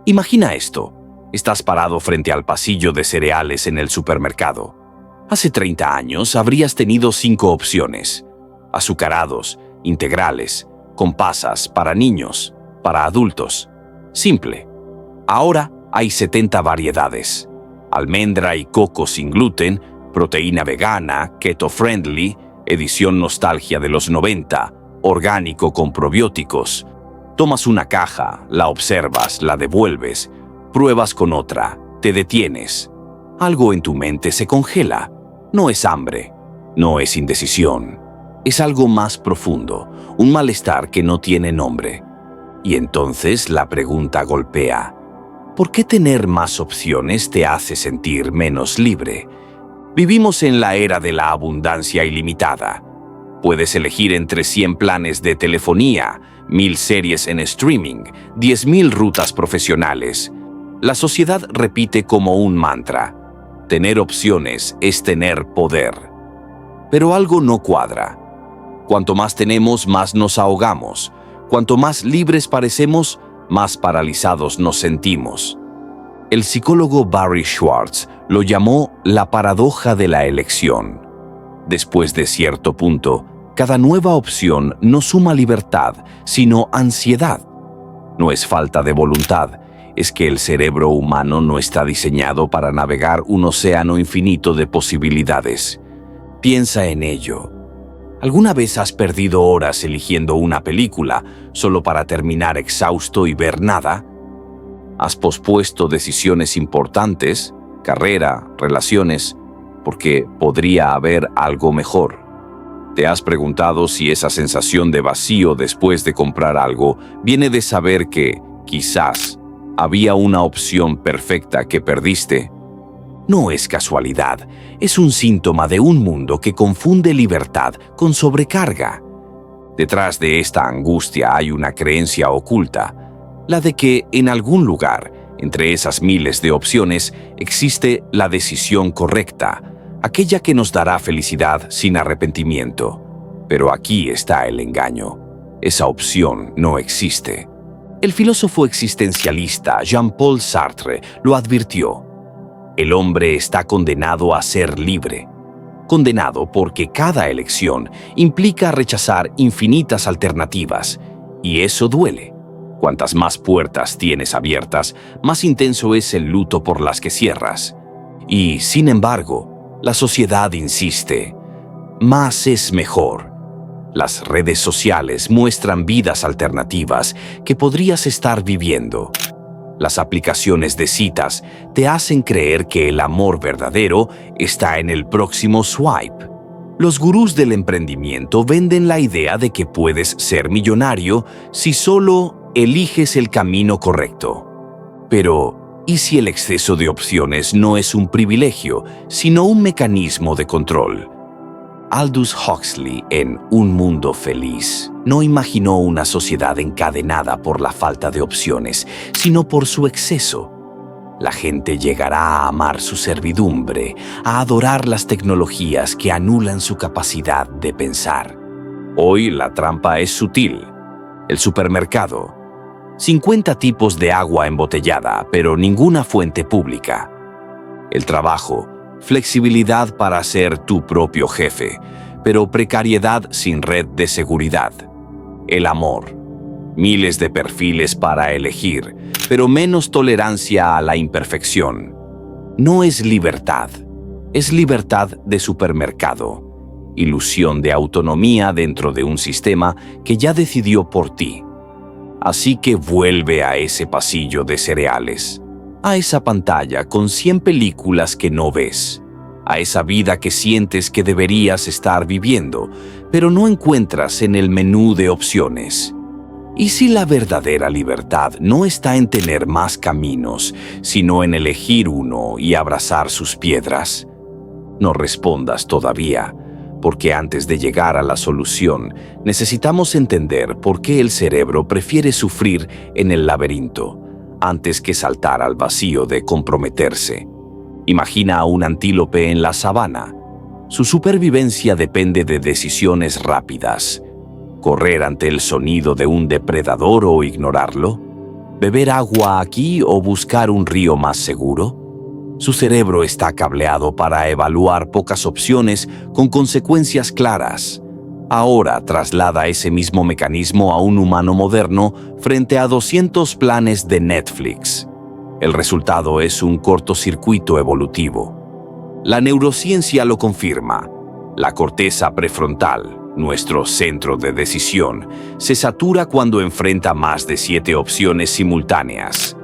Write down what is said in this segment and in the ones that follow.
Imagina esto. Estás parado frente al pasillo de cereales en el supermercado. Hace 30 años habrías tenido 5 opciones: azucarados, integrales, con pasas, para niños, para adultos. Simple. Ahora hay 70 variedades: almendra y coco sin gluten, proteína vegana, keto-friendly, edición nostalgia de los 90, orgánico con probióticos. Tomas una caja, la observas, la devuelves, pruebas con otra, te detienes. Algo en tu mente se congela. No es hambre, no es indecisión. Es algo más profundo, un malestar que no tiene nombre. Y entonces la pregunta golpea: ¿por qué tener más opciones te hace sentir menos libre? Vivimos en la era de la abundancia ilimitada. Puedes elegir entre 100 planes de telefonía, 1000 series en streaming, 10.000 rutas profesionales. La sociedad repite como un mantra: tener opciones es tener poder. Pero algo no cuadra. Cuanto más tenemos, más nos ahogamos. Cuanto más libres parecemos, más paralizados nos sentimos. El psicólogo Barry Schwartz lo llamó la paradoja de la elección. Después de cierto punto, cada nueva opción no suma libertad, sino ansiedad. No es falta de voluntad, es que el cerebro humano no está diseñado para navegar un océano infinito de posibilidades. Piensa en ello. ¿Alguna vez has perdido horas eligiendo una película solo para terminar exhausto y ver nada? ¿Has pospuesto decisiones importantes, carrera, relaciones, porque podría haber algo mejor? ¿Te has preguntado si esa sensación de vacío después de comprar algo viene de saber que, quizás, había una opción perfecta que perdiste? No es casualidad, es un síntoma de un mundo que confunde libertad con sobrecarga. Detrás de esta angustia hay una creencia oculta, la de que en algún lugar, entre esas miles de opciones, existe la decisión correcta, aquella que nos dará felicidad sin arrepentimiento. Pero aquí está el engaño. Esa opción no existe. El filósofo existencialista Jean-Paul Sartre lo advirtió: el hombre está condenado a ser libre. Condenado porque cada elección implica rechazar infinitas alternativas, y eso duele. Cuantas más puertas tienes abiertas, más intenso es el luto por las que cierras. Y, sin embargo, la sociedad insiste: más es mejor. Las redes sociales muestran vidas alternativas que podrías estar viviendo. Las aplicaciones de citas te hacen creer que el amor verdadero está en el próximo swipe. Los gurús del emprendimiento venden la idea de que puedes ser millonario si solo eliges el camino correcto. Pero, ¿y si el exceso de opciones no es un privilegio, sino un mecanismo de control? Aldous Huxley, en Un mundo feliz, no imaginó una sociedad encadenada por la falta de opciones, sino por su exceso. La gente llegará a amar su servidumbre, a adorar las tecnologías que anulan su capacidad de pensar. Hoy la trampa es sutil. El supermercado. 50 tipos de agua embotellada, pero ninguna fuente pública. El trabajo. Flexibilidad para ser tu propio jefe, pero precariedad sin red de seguridad. El amor. Miles de perfiles para elegir, pero menos tolerancia a la imperfección. No es libertad, es libertad de supermercado. Ilusión de autonomía dentro de un sistema que ya decidió por ti. Así que vuelve a ese pasillo de cereales. A esa pantalla con 100 películas que no ves, a esa vida que sientes que deberías estar viviendo, pero no encuentras en el menú de opciones. ¿Y si la verdadera libertad no está en tener más caminos, sino en elegir uno y abrazar sus piedras? No respondas todavía, porque antes de llegar a la solución, necesitamos entender por qué el cerebro prefiere sufrir en el laberinto antes que saltar al vacío de comprometerse. Imagina a un antílope en la sabana. Su supervivencia depende de decisiones rápidas. ¿Correr ante el sonido de un depredador o ignorarlo? ¿Beber agua aquí o buscar un río más seguro? Su cerebro está cableado para evaluar pocas opciones con consecuencias claras. Ahora traslada ese mismo mecanismo a un humano moderno frente a 200 planes de Netflix. El resultado es un cortocircuito evolutivo. La neurociencia lo confirma. La corteza prefrontal, nuestro centro de decisión, se satura cuando enfrenta más de 7 opciones simultáneas.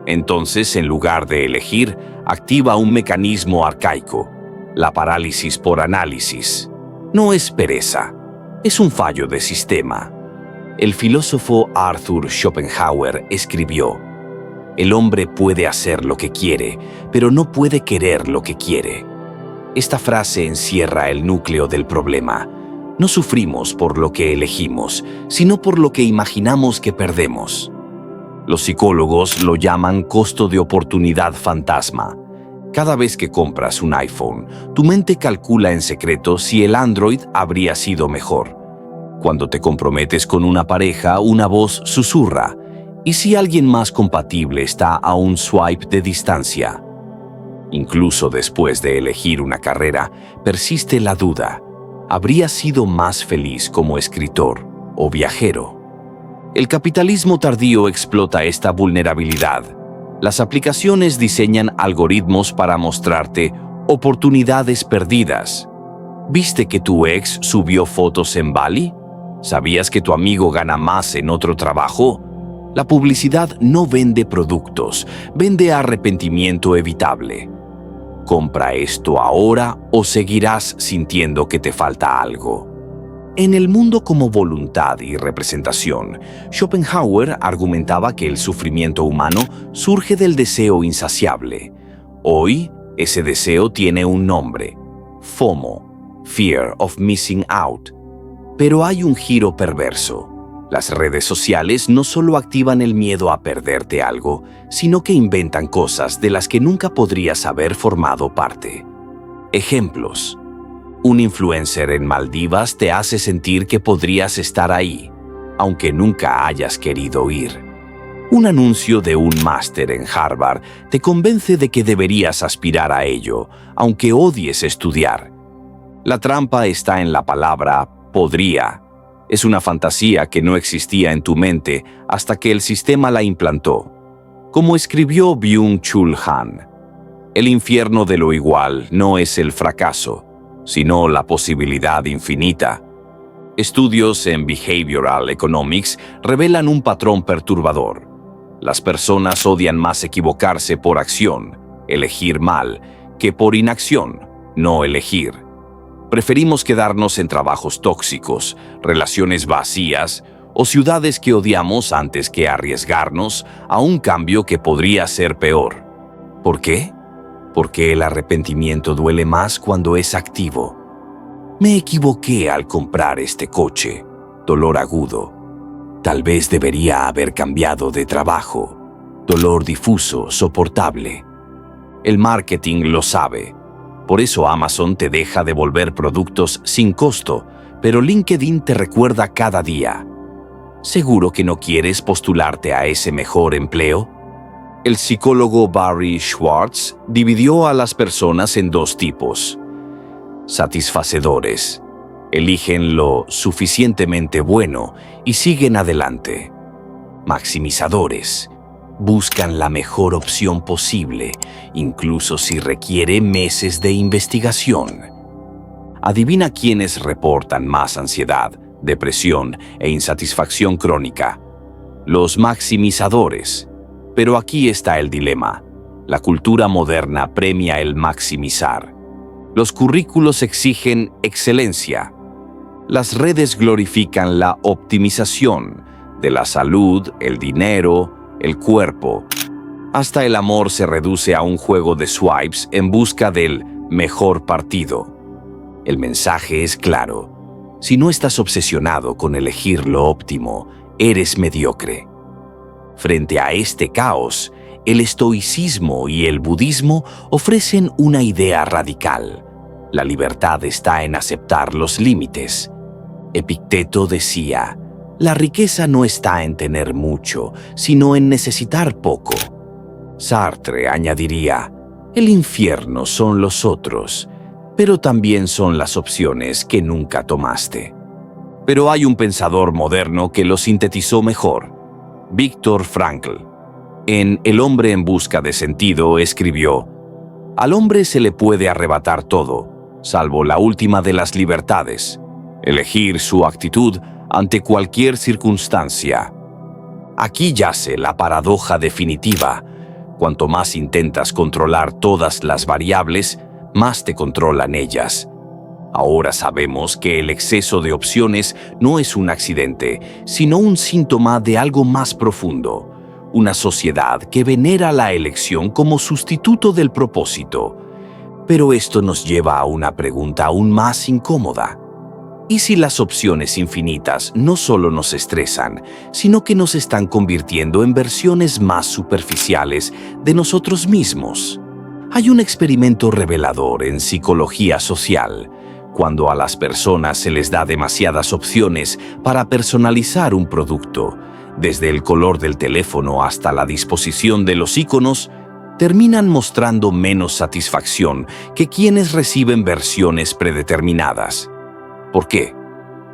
Entonces, en lugar de elegir, activa un mecanismo arcaico, la parálisis por análisis. No es pereza, es un fallo de sistema. El filósofo Arthur Schopenhauer escribió: "El hombre puede hacer lo que quiere, pero no puede querer lo que quiere". Esta frase encierra el núcleo del problema. No sufrimos por lo que elegimos, sino por lo que imaginamos que perdemos. Los psicólogos lo llaman costo de oportunidad fantasma. Cada vez que compras un iPhone, tu mente calcula en secreto si el Android habría sido mejor. Cuando te comprometes con una pareja, una voz susurra: ¿y si alguien más compatible está a un swipe de distancia? Incluso después de elegir una carrera, persiste la duda: ¿habría sido más feliz como escritor o viajero? El capitalismo tardío explota esta vulnerabilidad. Las aplicaciones diseñan algoritmos para mostrarte oportunidades perdidas. ¿Viste que tu ex subió fotos en Bali? ¿Sabías que tu amigo gana más en otro trabajo? La publicidad no vende productos, vende arrepentimiento evitable. Compra esto ahora o seguirás sintiendo que te falta algo. En el mundo como voluntad y representación, Schopenhauer argumentaba que el sufrimiento humano surge del deseo insaciable. Hoy, ese deseo tiene un nombre: FOMO, Fear of Missing Out. Pero hay un giro perverso. Las redes sociales no solo activan el miedo a perderte algo, sino que inventan cosas de las que nunca podrías haber formado parte. Ejemplos. Un influencer en Maldivas te hace sentir que podrías estar ahí, aunque nunca hayas querido ir. Un anuncio de un máster en Harvard te convence de que deberías aspirar a ello, aunque odies estudiar. La trampa está en la palabra podría. Es una fantasía que no existía en tu mente hasta que el sistema la implantó. Como escribió Byung-Chul Han, el infierno de lo igual no es el fracaso, sino la posibilidad infinita. Estudios en Behavioral Economics revelan un patrón perturbador. Las personas odian más equivocarse por acción, elegir mal, que por inacción, no elegir. Preferimos quedarnos en trabajos tóxicos, relaciones vacías o ciudades que odiamos antes que arriesgarnos a un cambio que podría ser peor. ¿Por qué? Porque el arrepentimiento duele más cuando es activo. Me equivoqué al comprar este coche. Dolor agudo. Tal vez debería haber cambiado de trabajo. Dolor difuso, soportable. El marketing lo sabe. Por eso Amazon te deja devolver productos sin costo, pero LinkedIn te recuerda cada día. ¿Seguro que no quieres postularte a ese mejor empleo? El psicólogo Barry Schwartz dividió a las personas en 2 tipos. Satisfacedores. Eligen lo suficientemente bueno y siguen adelante. Maximizadores. Buscan la mejor opción posible, incluso si requiere meses de investigación. Adivina quiénes reportan más ansiedad, depresión e insatisfacción crónica. Los maximizadores. Pero aquí está el dilema. La cultura moderna premia el maximizar. Los currículos exigen excelencia. Las redes glorifican la optimización de la salud, el dinero, el cuerpo. Hasta el amor se reduce a un juego de swipes en busca del mejor partido. El mensaje es claro. Si no estás obsesionado con elegir lo óptimo, eres mediocre. Frente a este caos, el estoicismo y el budismo ofrecen una idea radical. La libertad está en aceptar los límites. Epicteto decía: La riqueza no está en tener mucho, sino en necesitar poco. Sartre añadiría, el infierno son los otros, pero también son las opciones que nunca tomaste. Pero hay un pensador moderno que lo sintetizó mejor, Viktor Frankl. En El hombre en busca de sentido escribió, al hombre se le puede arrebatar todo, salvo la última de las libertades, elegir su actitud ante cualquier circunstancia. Aquí yace la paradoja definitiva. Cuanto más intentas controlar todas las variables, más te controlan ellas. Ahora sabemos que el exceso de opciones no es un accidente, sino un síntoma de algo más profundo. Una sociedad que venera la elección como sustituto del propósito. Pero esto nos lleva a una pregunta aún más incómoda. ¿Y si las opciones infinitas no solo nos estresan, sino que nos están convirtiendo en versiones más superficiales de nosotros mismos? Hay un experimento revelador en psicología social. Cuando a las personas se les da demasiadas opciones para personalizar un producto, desde el color del teléfono hasta la disposición de los iconos, terminan mostrando menos satisfacción que quienes reciben versiones predeterminadas. ¿Por qué?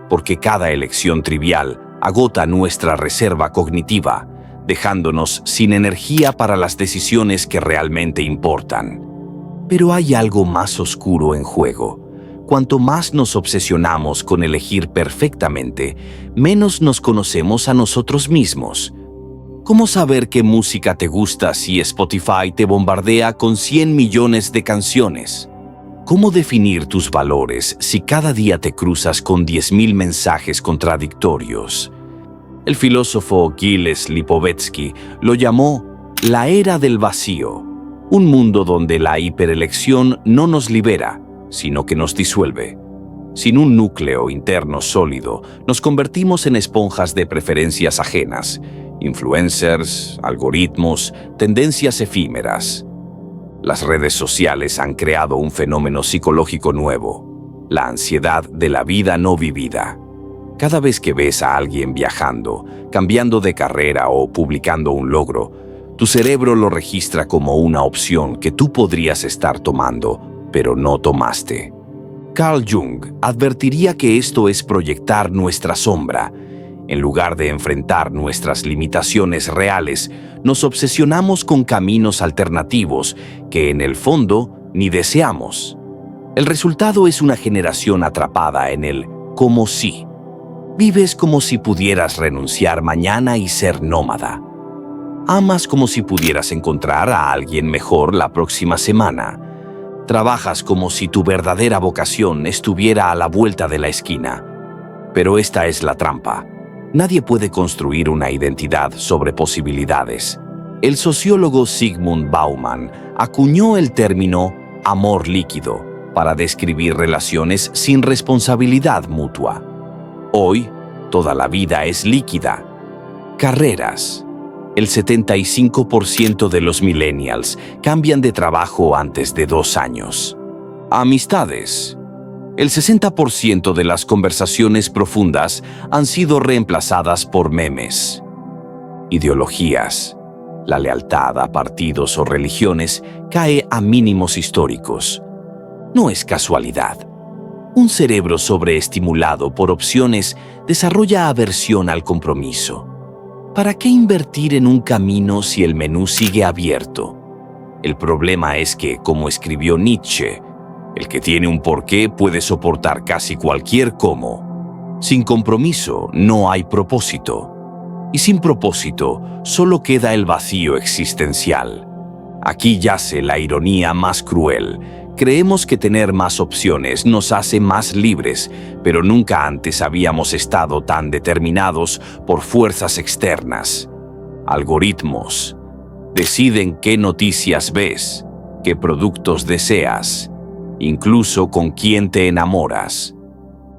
Porque cada elección trivial agota nuestra reserva cognitiva, dejándonos sin energía para las decisiones que realmente importan. Pero hay algo más oscuro en juego. Cuanto más nos obsesionamos con elegir perfectamente, menos nos conocemos a nosotros mismos. ¿Cómo saber qué música te gusta si Spotify te bombardea con 100 millones de canciones? ¿Cómo definir tus valores si cada día te cruzas con 10.000 mensajes contradictorios? El filósofo Gilles Lipovetsky lo llamó la era del vacío, un mundo donde la hiperelección no nos libera, sino que nos disuelve. Sin un núcleo interno sólido, nos convertimos en esponjas de preferencias ajenas, influencers, algoritmos, tendencias efímeras. Las redes sociales han creado un fenómeno psicológico nuevo, la ansiedad de la vida no vivida. Cada vez que ves a alguien viajando, cambiando de carrera o publicando un logro, tu cerebro lo registra como una opción que tú podrías estar tomando, pero no tomaste. Carl Jung advertiría que esto es proyectar nuestra sombra. En lugar de enfrentar nuestras limitaciones reales, nos obsesionamos con caminos alternativos que en el fondo ni deseamos. El resultado es una generación atrapada en el como si. Vives como si pudieras renunciar mañana y ser nómada. Amas como si pudieras encontrar a alguien mejor la próxima semana. Trabajas como si tu verdadera vocación estuviera a la vuelta de la esquina. Pero esta es la trampa. Nadie puede construir una identidad sobre posibilidades. El sociólogo Zygmunt Bauman acuñó el término amor líquido para describir relaciones sin responsabilidad mutua. Hoy, toda la vida es líquida. Carreras. El 75% de los millennials cambian de trabajo antes de 2 años. Amistades. El 60% de las conversaciones profundas han sido reemplazadas por memes. Ideologías. La lealtad a partidos o religiones cae a mínimos históricos. No es casualidad. Un cerebro sobreestimulado por opciones desarrolla aversión al compromiso. ¿Para qué invertir en un camino si el menú sigue abierto? El problema es que, como escribió Nietzsche, el que tiene un porqué puede soportar casi cualquier cómo. Sin compromiso no hay propósito. Y sin propósito solo queda el vacío existencial. Aquí yace la ironía más cruel. Creemos que tener más opciones nos hace más libres, pero nunca antes habíamos estado tan determinados por fuerzas externas. Algoritmos. Deciden qué noticias ves, qué productos deseas, incluso con quién te enamoras.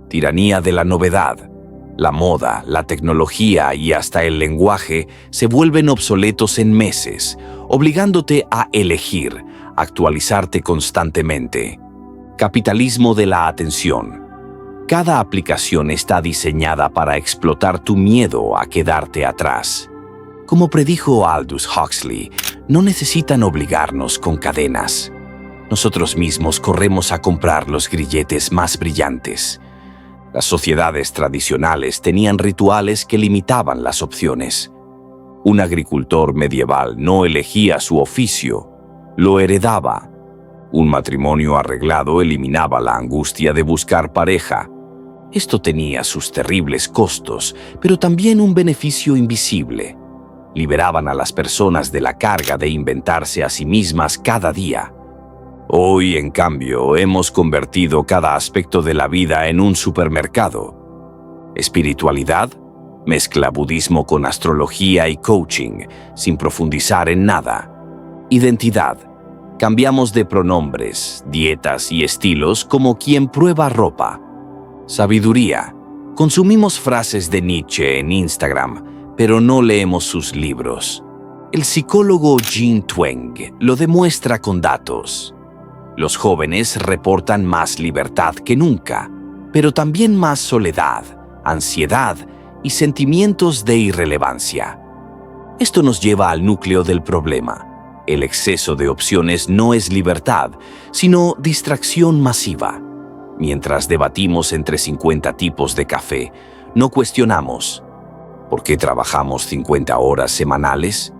Tiranía de la novedad. La moda, la tecnología y hasta el lenguaje se vuelven obsoletos en meses, obligándote a elegir, actualizarte constantemente. Capitalismo de la atención. Cada aplicación está diseñada para explotar tu miedo a quedarte atrás. Como predijo Aldous Huxley, no necesitan obligarnos con cadenas. Nosotros mismos corremos a comprar los grilletes más brillantes. Las sociedades tradicionales tenían rituales que limitaban las opciones. Un agricultor medieval no elegía su oficio, lo heredaba. Un matrimonio arreglado eliminaba la angustia de buscar pareja. Esto tenía sus terribles costos, pero también un beneficio invisible. Liberaban a las personas de la carga de inventarse a sí mismas cada día. Hoy, en cambio, hemos convertido cada aspecto de la vida en un supermercado. Espiritualidad mezcla budismo con astrología y coaching, sin profundizar en nada. Identidad. Cambiamos de pronombres, dietas y estilos como quien prueba ropa. Sabiduría. Consumimos frases de Nietzsche en Instagram, pero no leemos sus libros. El psicólogo Jean Twenge lo demuestra con datos. Los jóvenes reportan más libertad que nunca, pero también más soledad, ansiedad y sentimientos de irrelevancia. Esto nos lleva al núcleo del problema. El exceso de opciones no es libertad, sino distracción masiva. Mientras debatimos entre 50 tipos de café, no cuestionamos: ¿por qué trabajamos 50 horas semanales?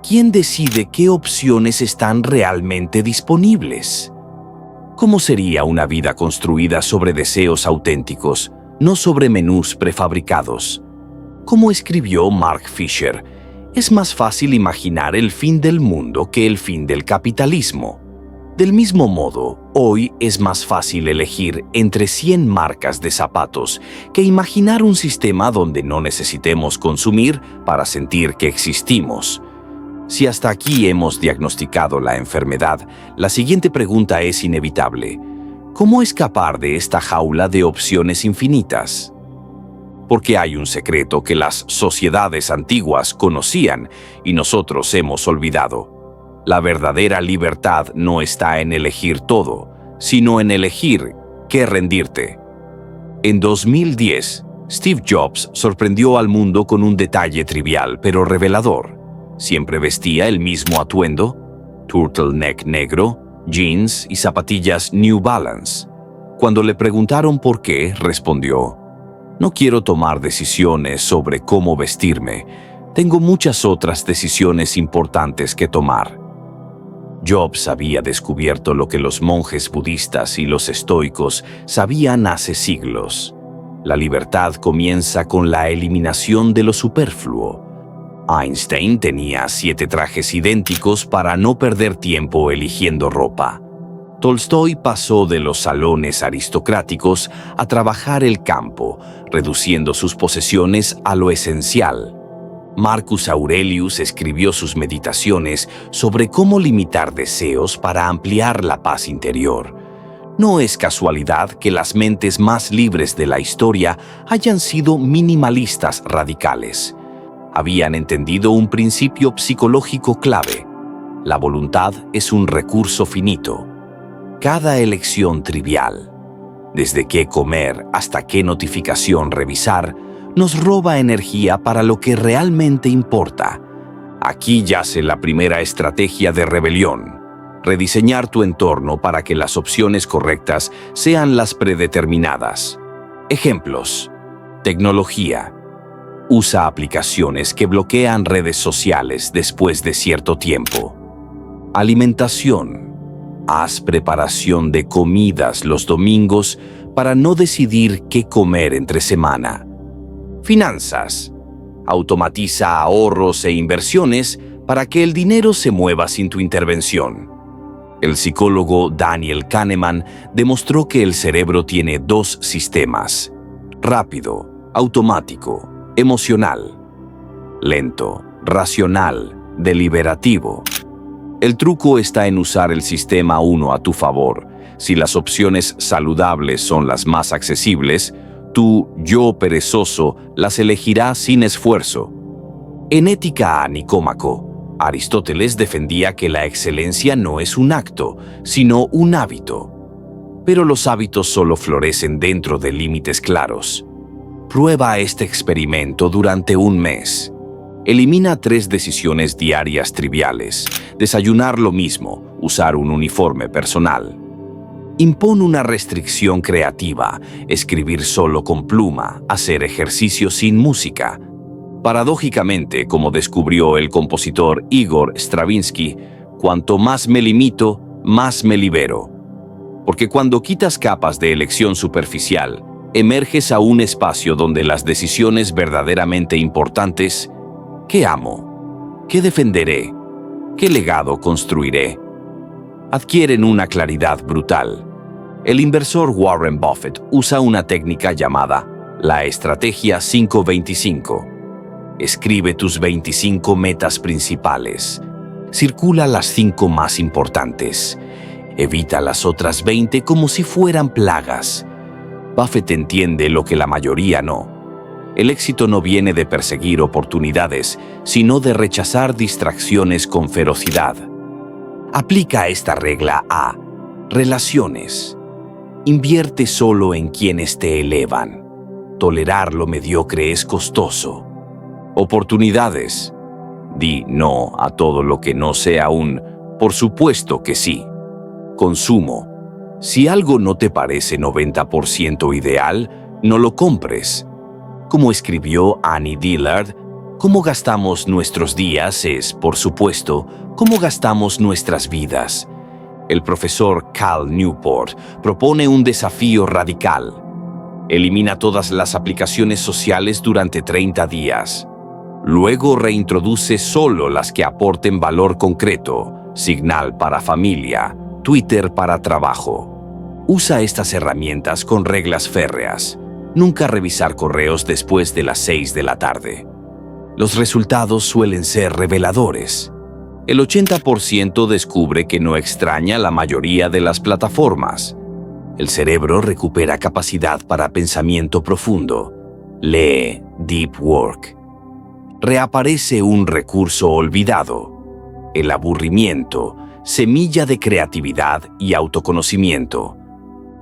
¿Quién decide qué opciones están realmente disponibles? ¿Cómo sería una vida construida sobre deseos auténticos, no sobre menús prefabricados? Como escribió Mark Fisher, es más fácil imaginar el fin del mundo que el fin del capitalismo. Del mismo modo, hoy es más fácil elegir entre 100 marcas de zapatos que imaginar un sistema donde no necesitemos consumir para sentir que existimos. Si hasta aquí hemos diagnosticado la enfermedad, la siguiente pregunta es inevitable: ¿cómo escapar de esta jaula de opciones infinitas? Porque hay un secreto que las sociedades antiguas conocían y nosotros hemos olvidado. La verdadera libertad no está en elegir todo, sino en elegir qué rendirte. En 2010, Steve Jobs sorprendió al mundo con un detalle trivial pero revelador. Siempre vestía el mismo atuendo: turtleneck negro, jeans y zapatillas New Balance. Cuando le preguntaron por qué, respondió: no quiero tomar decisiones sobre cómo vestirme. Tengo muchas otras decisiones importantes que tomar. Jobs había descubierto lo que los monjes budistas y los estoicos sabían hace siglos. La libertad comienza con la eliminación de lo superfluo. Einstein tenía 7 trajes idénticos para no perder tiempo eligiendo ropa. Tolstoy pasó de los salones aristocráticos a trabajar el campo, reduciendo sus posesiones a lo esencial. Marcus Aurelius escribió sus meditaciones sobre cómo limitar deseos para ampliar la paz interior. No es casualidad que las mentes más libres de la historia hayan sido minimalistas radicales. Habían entendido un principio psicológico clave: la voluntad es un recurso finito. Cada elección trivial, desde qué comer hasta qué notificación revisar, nos roba energía para lo que realmente importa. Aquí yace la primera estrategia de rebelión: rediseñar tu entorno para que las opciones correctas sean las predeterminadas. Ejemplos: tecnología. Usa aplicaciones que bloquean redes sociales después de cierto tiempo. Alimentación. Haz preparación de comidas los domingos para no decidir qué comer entre semana. Finanzas. Automatiza ahorros e inversiones para que el dinero se mueva sin tu intervención. El psicólogo Daniel Kahneman demostró que el cerebro tiene 2 sistemas: rápido, automático; emocional, lento, racional, deliberativo. El truco está en usar el sistema 1 a tu favor. Si las opciones saludables son las más accesibles, tu yo perezoso las elegirá sin esfuerzo. En Ética a Nicómaco, Aristóteles defendía que la excelencia no es un acto, sino un hábito. Pero los hábitos solo florecen dentro de límites claros. Prueba este experimento durante un mes. Elimina 3 decisiones diarias triviales: desayunar lo mismo, usar un uniforme personal. Impón una restricción creativa: escribir solo con pluma, hacer ejercicio sin música. Paradójicamente, como descubrió el compositor Igor Stravinsky, cuanto más me limito, más me libero. Porque cuando quitas capas de elección superficial, emerges a un espacio donde las decisiones verdaderamente importantes: ¿qué amo? ¿Qué defenderé? ¿Qué legado construiré?, adquieren una claridad brutal. El inversor Warren Buffett usa una técnica llamada la Estrategia 5-25. Escribe tus 25 metas principales. Circula las 5 más importantes. Evita las otras 20 como si fueran plagas. Buffett entiende lo que la mayoría no. El éxito no viene de perseguir oportunidades, sino de rechazar distracciones con ferocidad. Aplica esta regla a relaciones. Invierte solo en quienes te elevan. Tolerar lo mediocre es costoso. Oportunidades. Di no a todo lo que no sea un por supuesto que sí. Consumo. Si algo no te parece 90% ideal, no lo compres. Como escribió Annie Dillard, cómo gastamos nuestros días es, por supuesto, cómo gastamos nuestras vidas. El profesor Cal Newport propone un desafío radical. Elimina todas las aplicaciones sociales durante 30 días. Luego reintroduce solo las que aporten valor concreto: Signal para familia, Twitter para trabajo. Usa estas herramientas con reglas férreas. Nunca revisar correos después de las 6 de la tarde. Los resultados suelen ser reveladores. El 80% descubre que no extraña la mayoría de las plataformas. El cerebro recupera capacidad para pensamiento profundo. Lee Deep Work. Reaparece un recurso olvidado: el aburrimiento, semilla de creatividad y autoconocimiento.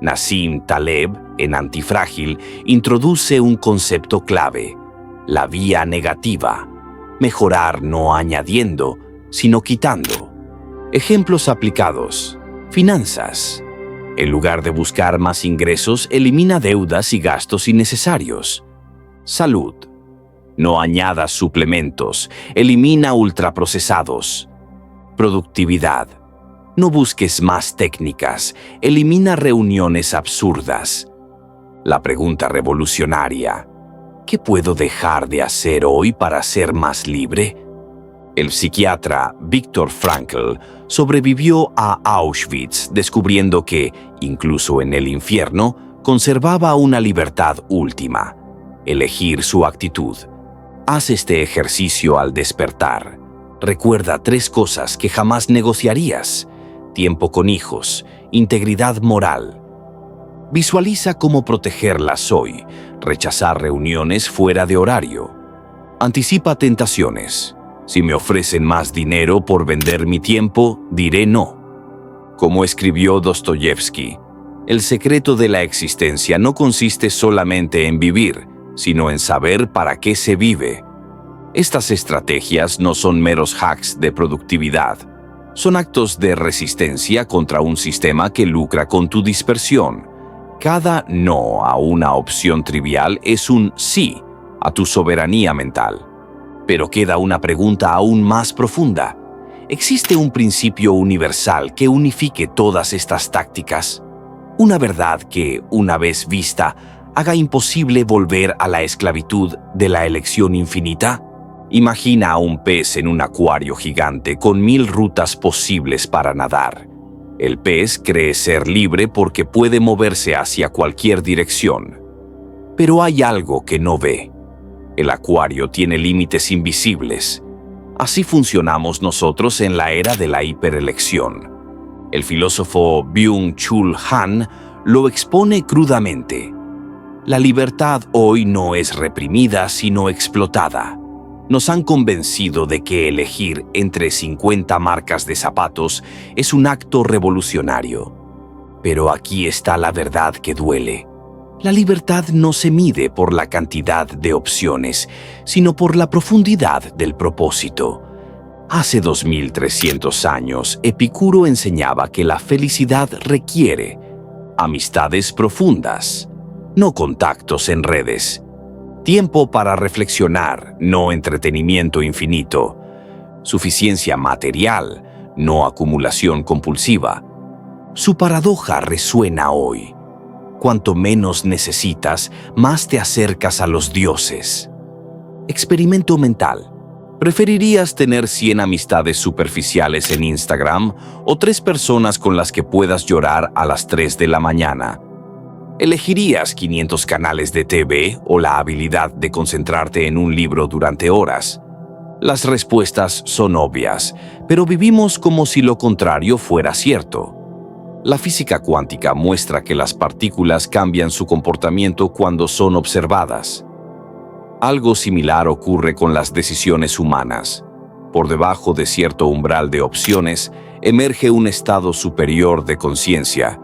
Nassim Taleb, en Antifrágil, introduce un concepto clave: la vía negativa. Mejorar no añadiendo, sino quitando. Ejemplos aplicados: finanzas. En lugar de buscar más ingresos, elimina deudas y gastos innecesarios. Salud. No añadas suplementos, elimina ultraprocesados. Productividad. No busques más técnicas, elimina reuniones absurdas. La pregunta revolucionaria: ¿qué puedo dejar de hacer hoy para ser más libre? El psiquiatra Viktor Frankl sobrevivió a Auschwitz descubriendo que, incluso en el infierno, conservaba una libertad última: elegir su actitud. Haz este ejercicio al despertar. Recuerda 3 cosas que jamás negociarías: tiempo con hijos, integridad moral. Visualiza cómo protegerlas hoy: rechazar reuniones fuera de horario. Anticipa tentaciones. Si me ofrecen más dinero por vender mi tiempo, diré no. Como escribió Dostoyevsky, el secreto de la existencia no consiste solamente en vivir, sino en saber para qué se vive. Estas estrategias no son meros hacks de productividad. Son actos de resistencia contra un sistema que lucra con tu dispersión. Cada no a una opción trivial es un sí a tu soberanía mental. Pero queda una pregunta aún más profunda. ¿Existe un principio universal que unifique todas estas tácticas? Una verdad que, una vez vista, haga imposible volver a la esclavitud de la elección infinita? Imagina a un pez en un acuario gigante con 1000 rutas posibles para nadar. El pez cree ser libre porque puede moverse hacia cualquier dirección. Pero hay algo que no ve. El acuario tiene límites invisibles. Así funcionamos nosotros en la era de la hiperelección. El filósofo Byung-Chul Han lo expone crudamente. La libertad hoy no es reprimida, sino explotada. Nos han convencido de que elegir entre 50 marcas de zapatos es un acto revolucionario. Pero aquí está la verdad que duele. La libertad no se mide por la cantidad de opciones, sino por la profundidad del propósito. Hace 2300 años, Epicuro enseñaba que la felicidad requiere amistades profundas, no contactos en redes, tiempo para reflexionar, no entretenimiento infinito, suficiencia material, no acumulación compulsiva. Su paradoja resuena hoy. Cuanto menos necesitas, más te acercas a los dioses. Experimento mental. ¿Preferirías tener 100 amistades superficiales en Instagram o 3 personas con las que puedas llorar a las 3 de la mañana? ¿Elegirías 500 canales de TV o la habilidad de concentrarte en un libro durante horas? Las respuestas son obvias, pero vivimos como si lo contrario fuera cierto. La física cuántica muestra que las partículas cambian su comportamiento cuando son observadas. Algo similar ocurre con las decisiones humanas. Por debajo de cierto umbral de opciones, emerge un estado superior de conciencia.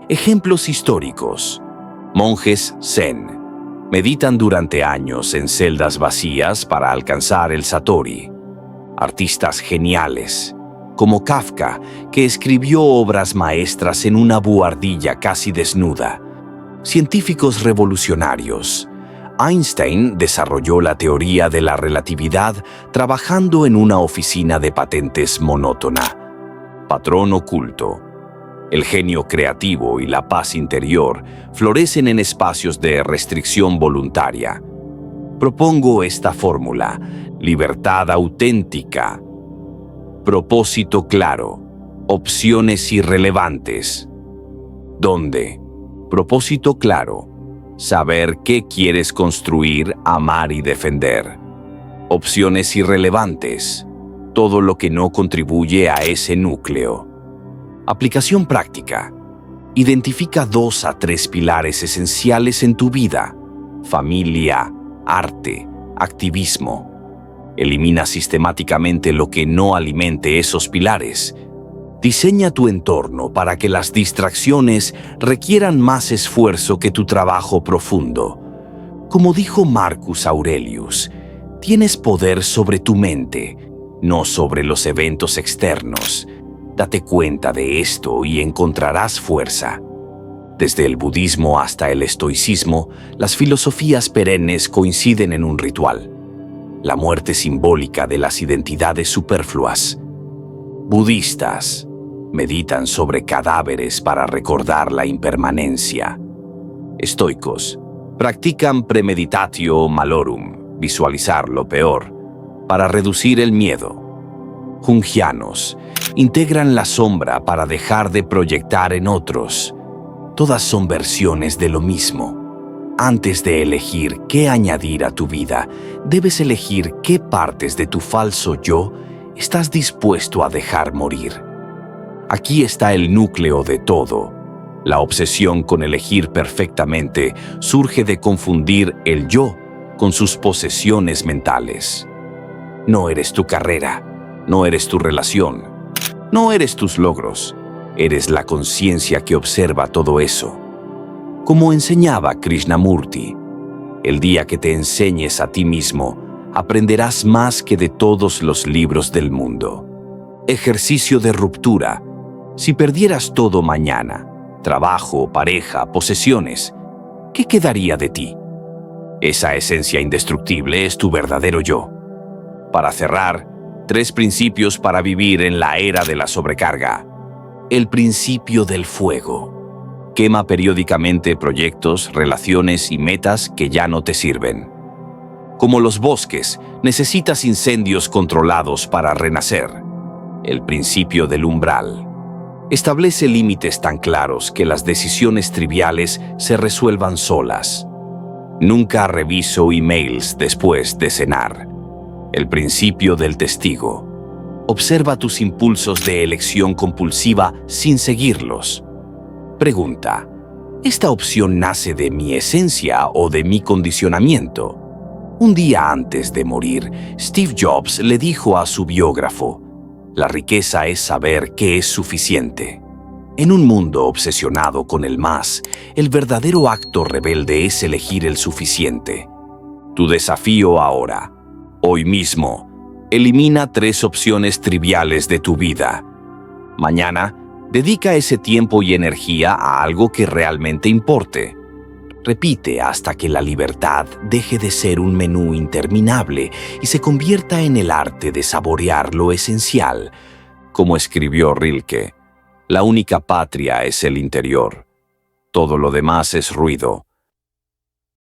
Ejemplos históricos. Monjes zen meditan durante años en celdas vacías para alcanzar el Satori. Artistas geniales, como Kafka, que escribió obras maestras en una buhardilla casi desnuda. Científicos revolucionarios. Einstein desarrolló la teoría de la relatividad trabajando en una oficina de patentes monótona. Patrón oculto. El genio creativo y la paz interior florecen en espacios de restricción voluntaria. Propongo esta fórmula: libertad auténtica, propósito claro, opciones irrelevantes. ¿Dónde? Propósito claro. Saber qué quieres construir, amar y defender. Opciones irrelevantes. Todo lo que no contribuye a ese núcleo. Aplicación práctica. Identifica 2 a 3 pilares esenciales en tu vida: familia, arte, activismo. Elimina sistemáticamente lo que no alimente esos pilares. Diseña tu entorno para que las distracciones requieran más esfuerzo que tu trabajo profundo. Como dijo Marcus Aurelius, tienes poder sobre tu mente, no sobre los eventos externos. Date cuenta de esto y encontrarás fuerza. Desde el budismo hasta el estoicismo, las filosofías perennes coinciden en un ritual: la muerte simbólica de las identidades superfluas. Budistas meditan sobre cadáveres para recordar la impermanencia. Estoicos practican premeditatio malorum, visualizar lo peor, para reducir el miedo. Jungianos integran la sombra para dejar de proyectar en otros. Todas son versiones de lo mismo. Antes de elegir qué añadir a tu vida, debes elegir qué partes de tu falso yo estás dispuesto a dejar morir. Aquí está el núcleo de todo. La obsesión con elegir perfectamente surge de confundir el yo con sus posesiones mentales. No eres tu carrera, no eres tu relación, no eres tus logros, eres la conciencia que observa todo eso. Como enseñaba Krishnamurti, el día que te enseñes a ti mismo, aprenderás más que de todos los libros del mundo. Ejercicio de ruptura. Si perdieras todo mañana, trabajo, pareja, posesiones, ¿qué quedaría de ti? Esa esencia indestructible es tu verdadero yo. Para cerrar, 3 principios para vivir en la era de la sobrecarga. El principio del fuego. Quema periódicamente proyectos, relaciones y metas que ya no te sirven. Como los bosques, necesitas incendios controlados para renacer. El principio del umbral. Establece límites tan claros que las decisiones triviales se resuelvan solas. Nunca reviso emails después de cenar. El principio del testigo. Observa tus impulsos de elección compulsiva sin seguirlos. Pregunta: ¿esta opción nace de mi esencia o de mi condicionamiento? Un día antes de morir, Steve Jobs le dijo a su biógrafo: la riqueza es saber qué es suficiente. En un mundo obsesionado con el más, el verdadero acto rebelde es elegir el suficiente. Tu desafío ahora, hoy mismo, elimina 3 opciones triviales de tu vida. Mañana, dedica ese tiempo y energía a algo que realmente importe. Repite hasta que la libertad deje de ser un menú interminable y se convierta en el arte de saborear lo esencial. Como escribió Rilke, la única patria es el interior. Todo lo demás es ruido,